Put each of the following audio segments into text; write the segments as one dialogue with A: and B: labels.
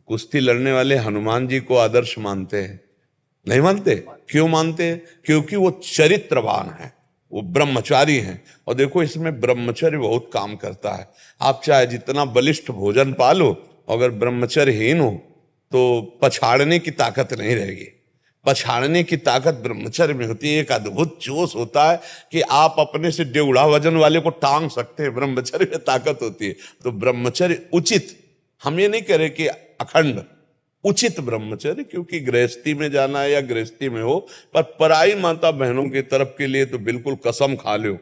A: कुश्ती लड़ने वाले हनुमान जी को आदर्श मानते हैं? नहीं मानते। क्यों मानते हैं? क्योंकि वो चरित्रवान है, वो ब्रह्मचारी हैं। और देखो इसमें ब्रह्मचर्य बहुत काम करता है। आप चाहे जितना बलिष्ठ भोजन पालो, अगर ब्रह्मचर्यहीन हो तो पछाड़ने की ताकत नहीं रहेगी। पछाड़ने की ताकत ब्रह्मचर्य में होती है। एक अद्भुत जोश होता है कि आप अपने से डेढ़ा वजन वाले को टांग सकते हैं, ब्रह्मचर्य में ताकत होती है। तो ब्रह्मचर्य उचित, हम ये नहीं कह रहे कि अखंड, उचित ब्रह्मचर्य, क्योंकि गृहस्थी में जाना है या गृहस्थी में हो, पर पराई माता बहनों की तरफ के लिए तो बिल्कुल कसम खा लो,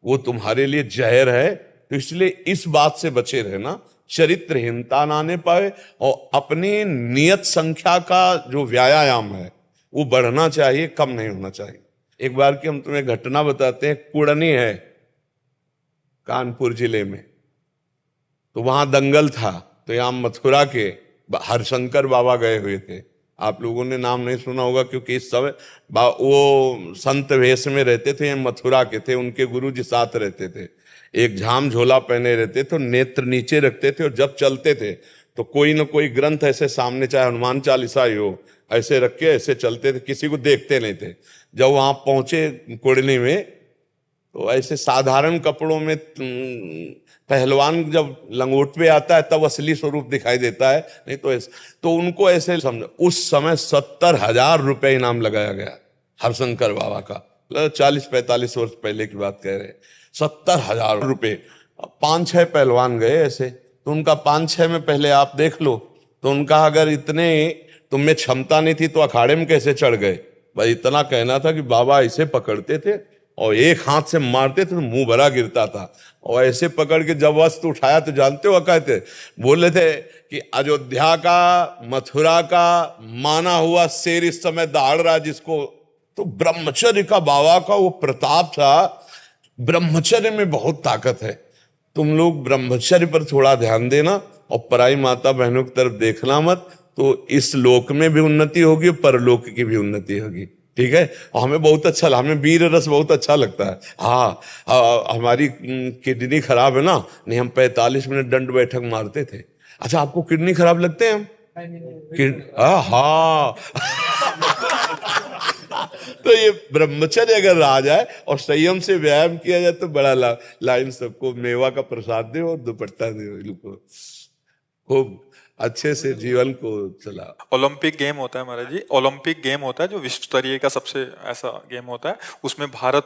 A: वो तुम्हारे लिए जहर है। तो इसलिए इस बात से बचे रहना, चरित्रहीनता ना आने पाए, और अपनी नियत संख्या का जो व्यायाम है वो बढ़ना चाहिए, कम नहीं होना चाहिए। एक बार की हम तुम्हें घटना बताते हैं। कुड़नी है कानपुर जिले में, तो वहां दंगल था। तो यहां मथुरा के हरशंकर बाबा गए हुए थे। आप लोगों ने नाम नहीं सुना होगा, क्योंकि इस समय वो संत वेश में रहते थे, मथुरा के थे, उनके गुरु जी साथ रहते थे। एक झाम झोला पहने रहते थे, नेत्र नीचे रखते थे, और जब चलते थे तो कोई ना कोई ग्रंथ ऐसे सामने, चाहे हनुमान चालीसा ही हो, ऐसे रख के ऐसे चलते थे, किसी को देखते नहीं थे। जब वहां पहुंचे कुड़नी में, तो ऐसे साधारण कपड़ों में पहलवान जब लंगोट पे आता है तब असली स्वरूप दिखाई देता है, नहीं तो ऐसे। तो उनको ऐसे समझो, उस समय 70,000 रुपए इनाम लगाया गया हरशंकर बाबा का। 40-45 वर्ष पहले की बात कह रहे। 70,000 रुपए। 5-6 पहलवान गए ऐसे, तो उनका 5-6 में पहले आप देख लो। तो उनका अगर इतने तुम में क्षमता नहीं थी तो अखाड़े में कैसे चढ़ गए? भाई इतना कहना था कि बाबा ऐसे पकड़ते थे और एक हाथ से मारते थे तो मुंह भरा गिरता था, और ऐसे पकड़ के जब वस्त्र उठाया तो जानते हो कहते, बोले थे कि अयोध्या का, मथुरा का माना हुआ शेर इस समय दहाड़ रहा जिसको। तो ब्रह्मचर्य का बाबा का वो प्रताप था। ब्रह्मचर्य में बहुत ताकत है। तुम लोग ब्रह्मचर्य पर थोड़ा ध्यान देना, और पराई माता बहनों की तरफ देखना मत, तो इस लोक में भी उन्नति होगी, परलोक की भी उन्नति होगी। ठीक है। और हमें बहुत अच्छा, हमें वीर रस बहुत अच्छा लगता है। हाँ, हमारी किडनी खराब है ना, नहीं हम 45 मिनट दंड बैठक मारते थे। अच्छा, आपको किडनी खराब लगते हैं? हम हाँ तो ये ब्रह्मचर्य अगर आ जाए और संयम से व्यायाम किया जाए तो बड़ा लाइन सबको मेवा का प्रसाद दे और दुपट्टा दे, इनको खूब अच्छे से जीवन को चला।
B: ओलंपिक गेम होता है महाराज जी, ओलंपिक गेम होता है जो विश्व स्तरीय का सबसे ऐसा गेम होता है, उसमें भारत